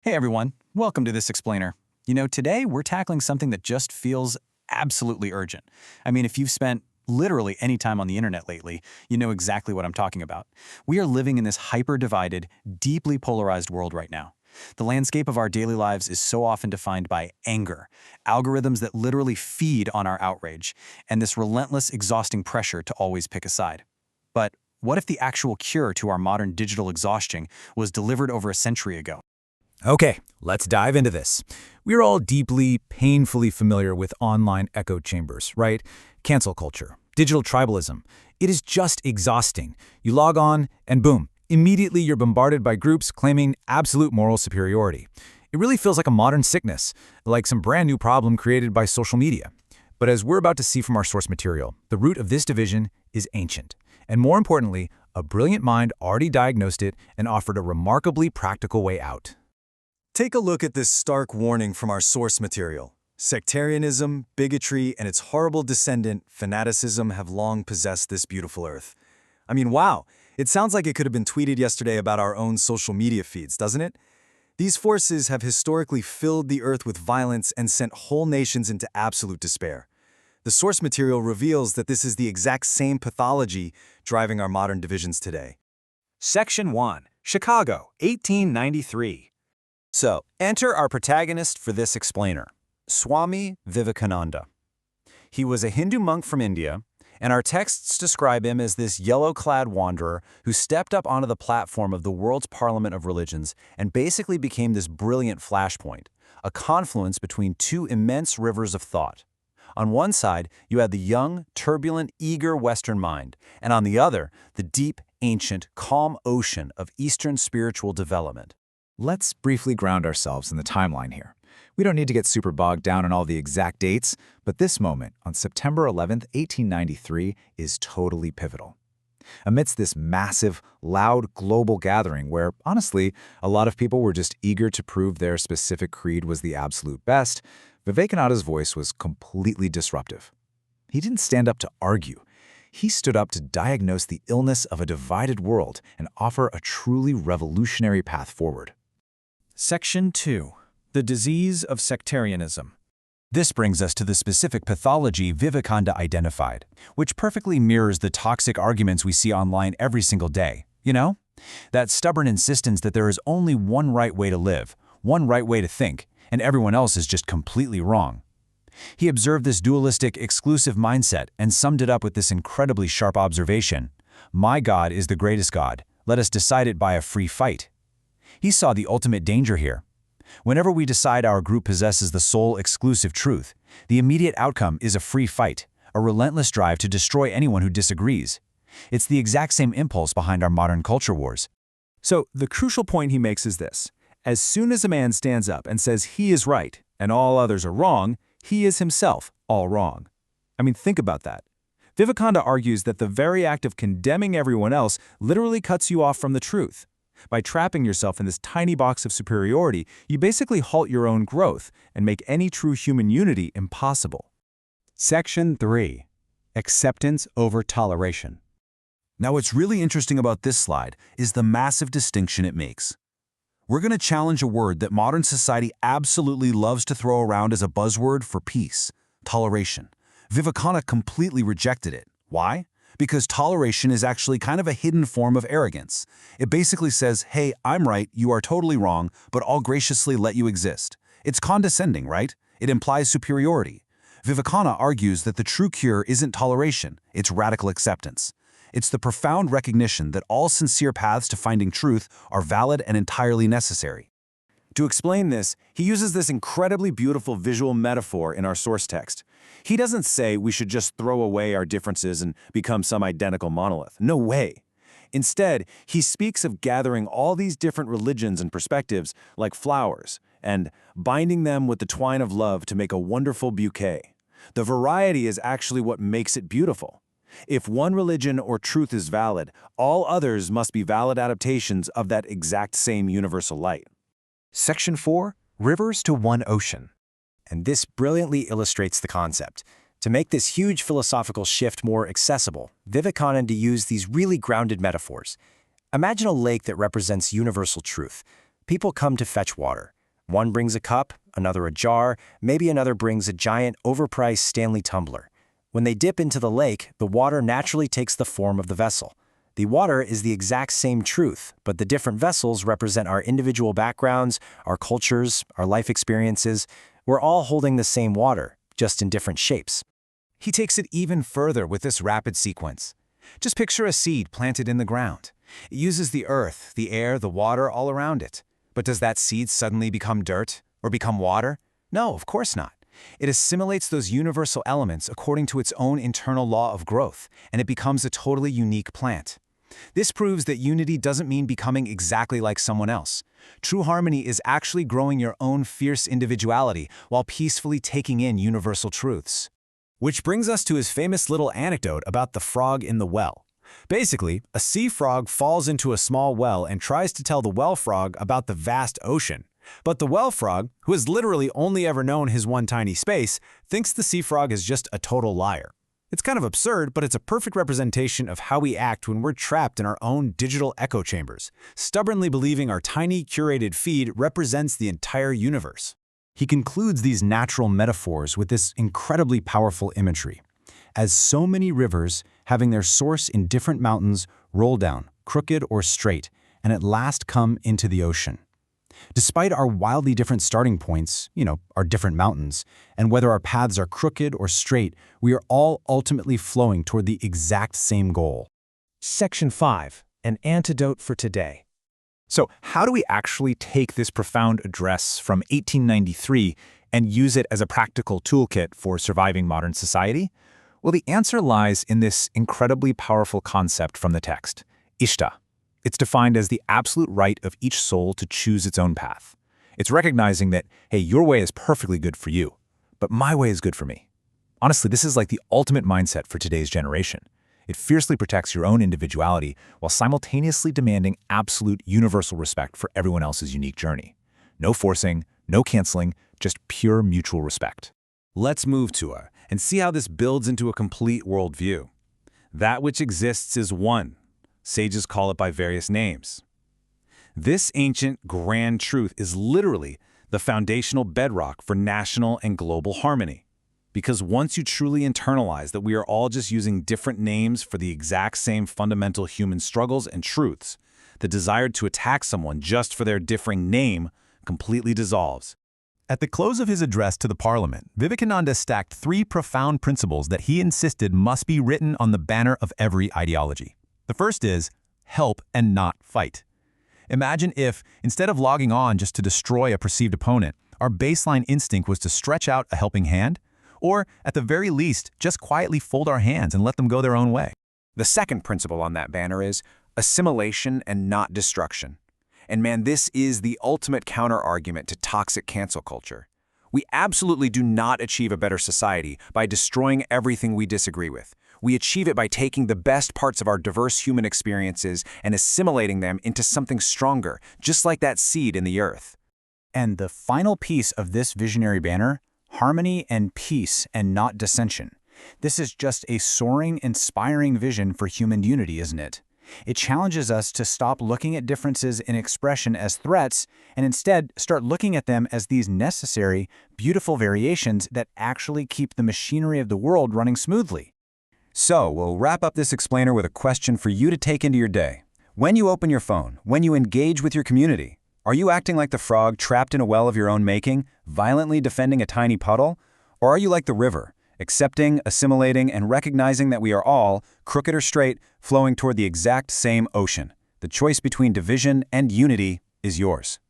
Hey everyone, welcome to This Explainer. Today we're tackling something that just feels absolutely urgent. If you've spent literally any time on the internet lately, you know exactly what I'm talking about. We are living in this hyper-divided, deeply polarized world right now. The landscape of our daily lives is so often defined by anger, algorithms that literally feed on our outrage, and this relentless, exhausting pressure to always pick a side. But what if the actual cure to our modern digital exhaustion was delivered over a century ago? Okay, let's dive into this. We're all deeply, painfully familiar with online echo chambers, right? Cancel culture, digital tribalism. It is just exhausting. You log on, and boom, immediately you're bombarded by groups claiming absolute moral superiority. It really feels like a modern sickness, like some brand new problem created by social media. But as we're about to see from our source material, the root of this division is ancient. And more importantly, a brilliant mind already diagnosed it and offered a remarkably practical way out. Take a look at this stark warning from our source material. Sectarianism, bigotry, and its horrible descendant, fanaticism, have long possessed this beautiful earth. Wow, it sounds like it could have been tweeted yesterday about our own social media feeds, doesn't it? These forces have historically filled the earth with violence and sent whole nations into absolute despair. The source material reveals that this is the exact same pathology driving our modern divisions today. Section 1. Chicago, 1893. So, enter our protagonist for this explainer, Swami Vivekananda. He was a Hindu monk from India, and our texts describe him as this yellow-clad wanderer who stepped up onto the platform of the world's parliament of religions and basically became this brilliant flashpoint, a confluence between two immense rivers of thought. On one side, you had the young, turbulent, eager Western mind, and on the other, the deep, ancient, calm ocean of Eastern spiritual development. Let's briefly ground ourselves in the timeline here. We don't need to get super bogged down on all the exact dates, but this moment, on September 11th, 1893, is totally pivotal. Amidst this massive, loud global gathering where, honestly, a lot of people were just eager to prove their specific creed was the absolute best, Vivekananda's voice was completely disruptive. He didn't stand up to argue. He stood up to diagnose the illness of a divided world and offer a truly revolutionary path forward. Section 2. The Disease of Sectarianism. This brings us to the specific pathology Vivekananda identified, which perfectly mirrors the toxic arguments we see online every single day. That stubborn insistence that there is only one right way to live, one right way to think, and everyone else is just completely wrong. He observed this dualistic, exclusive mindset and summed it up with this incredibly sharp observation: "My God is the greatest God. Let us decide it by a free fight." He saw the ultimate danger here. Whenever we decide our group possesses the sole exclusive truth, the immediate outcome is a free fight, a relentless drive to destroy anyone who disagrees. It's the exact same impulse behind our modern culture wars. So, the crucial point he makes is this. As soon as a man stands up and says he is right and all others are wrong, he is himself all wrong. Think about that. Vivekananda argues that the very act of condemning everyone else literally cuts you off from the truth. By trapping yourself in this tiny box of superiority, you basically halt your own growth and make any true human unity impossible. Section 3. Acceptance over toleration. Now, what's really interesting about this slide is the massive distinction it makes. We're going to challenge a word that modern society absolutely loves to throw around as a buzzword for peace: toleration. Vivekananda completely rejected it. Why? Because toleration is actually kind of a hidden form of arrogance. It basically says, hey, I'm right, you are totally wrong, but I'll graciously let you exist. It's condescending, right? It implies superiority. Vivekananda argues that the true cure isn't toleration, it's radical acceptance. It's the profound recognition that all sincere paths to finding truth are valid and entirely necessary. To explain this, he uses this incredibly beautiful visual metaphor in our source text. He doesn't say we should just throw away our differences and become some identical monolith. No way. Instead, he speaks of gathering all these different religions and perspectives like flowers and binding them with the twine of love to make a wonderful bouquet. The variety is actually what makes it beautiful. If one religion or truth is valid, all others must be valid adaptations of that exact same universal light. Section 4. Rivers to one ocean. And this brilliantly illustrates the concept. To make this huge philosophical shift more accessible, Vivekananda used these really grounded metaphors. Imagine a lake that represents universal truth. People come to fetch water. One brings a cup, another a jar, maybe another brings a giant, overpriced Stanley tumbler. When they dip into the lake, the water naturally takes the form of the vessel. The water is the exact same truth, but the different vessels represent our individual backgrounds, our cultures, our life experiences. We're all holding the same water, just in different shapes. He takes it even further with this rapid sequence. Just picture a seed planted in the ground. It uses the earth, the air, the water all around it. But does that seed suddenly become dirt or become water? No, of course not. It assimilates those universal elements according to its own internal law of growth, and it becomes a totally unique plant. This proves that unity doesn't mean becoming exactly like someone else. True harmony is actually growing your own fierce individuality while peacefully taking in universal truths. Which brings us to his famous little anecdote about the frog in the well. Basically, a sea frog falls into a small well and tries to tell the well frog about the vast ocean. But the well frog, who has literally only ever known his one tiny space, thinks the sea frog is just a total liar. It's kind of absurd, but it's a perfect representation of how we act when we're trapped in our own digital echo chambers, stubbornly believing our tiny, curated feed represents the entire universe. He concludes these natural metaphors with this incredibly powerful imagery. As so many rivers, having their source in different mountains, roll down, crooked or straight, and at last come into the ocean. Despite our wildly different starting points, our different mountains, and whether our paths are crooked or straight, we are all ultimately flowing toward the exact same goal. Section 5. An antidote for today. So how do we actually take this profound address from 1893 and use it as a practical toolkit for surviving modern society? Well, the answer lies in this incredibly powerful concept from the text, ishta. It's defined as the absolute right of each soul to choose its own path. It's recognizing that, hey, your way is perfectly good for you, but my way is good for me. Honestly, this is like the ultimate mindset for today's generation. It fiercely protects your own individuality while simultaneously demanding absolute universal respect for everyone else's unique journey. No forcing, no canceling, just pure mutual respect. Let's move to her and see how this builds into a complete worldview. That which exists is one. Sages call it by various names. This ancient, grand truth is literally the foundational bedrock for national and global harmony. Because once you truly internalize that we are all just using different names for the exact same fundamental human struggles and truths, the desire to attack someone just for their differing name completely dissolves. At the close of his address to the Parliament, Vivekananda stacked 3 profound principles that he insisted must be written on the banner of every ideology. The first is, help and not fight. Imagine if, instead of logging on just to destroy a perceived opponent, our baseline instinct was to stretch out a helping hand, or, at the very least, just quietly fold our hands and let them go their own way. The second principle on that banner is assimilation and not destruction. And man, this is the ultimate counter-argument to toxic cancel culture. We absolutely do not achieve a better society by destroying everything we disagree with. We achieve it by taking the best parts of our diverse human experiences and assimilating them into something stronger, just like that seed in the earth. And the final piece of this visionary banner, harmony and peace and not dissension. This is just a soaring, inspiring vision for human unity, isn't it? It challenges us to stop looking at differences in expression as threats and instead start looking at them as these necessary, beautiful variations that actually keep the machinery of the world running smoothly. So, we'll wrap up this explainer with a question for you to take into your day. When you open your phone, when you engage with your community, are you acting like the frog trapped in a well of your own making, violently defending a tiny puddle? Or are you like the river, accepting, assimilating, and recognizing that we are all, crooked or straight, flowing toward the exact same ocean? The choice between division and unity is yours.